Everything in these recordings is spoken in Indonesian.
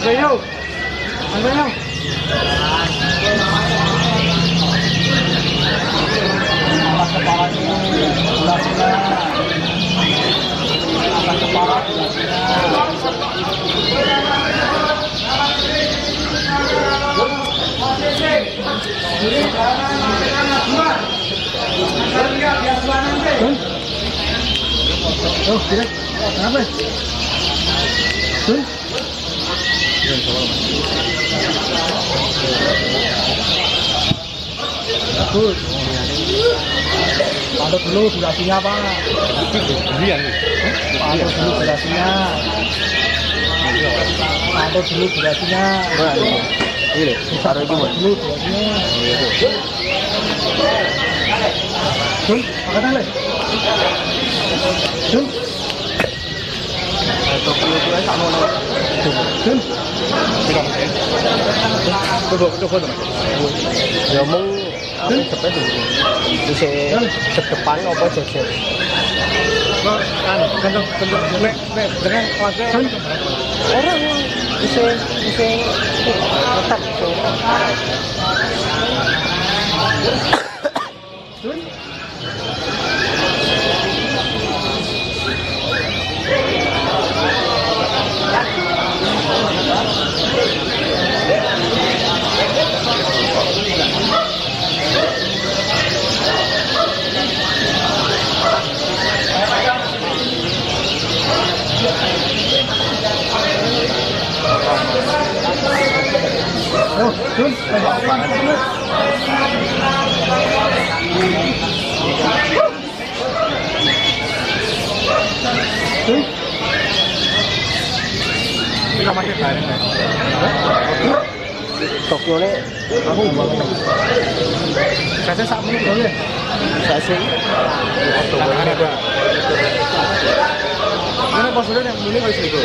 Ayo. Ayo. Oh, tidak. Kenapa? Bagus. Pantau dulu durasinya, Pak. Pantau dulu durasinya. Pantau dulu durasinya. Ini taruh itu, Mas. Dulu durasinya. Jun, angkatan le. Jun. Jun. Coba. Ya mong apa cepet dulu. Bisa depan apa jajar. Dengan kelasnya Orang bisa tetap Jun. Ayo, Jun, Jun. Kita masih bareng ya. Tokyo ini aku banget. Saya sak menit boleh. Saya sih Ini pasurnya yang dulu harus itu.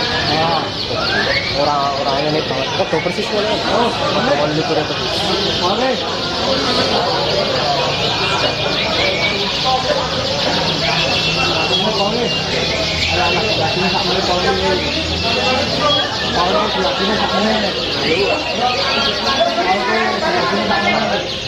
orang ini banget. Kok persis boleh. Oh, mau libur itu. Oke. Anak sebelah sini sak menit Pauli. Pauli sebelah sini sak menit. Oke, sebelah sini sak menit.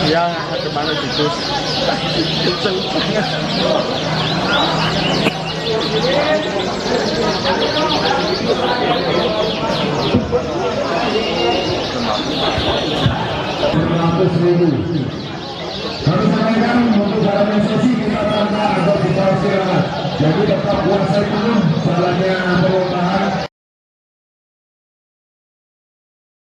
Ya, kemana tikus? Kami sampaikan untuk dalam sesi kita tanpa atau kita istirahat. Jadi tetap puasa itu jalannya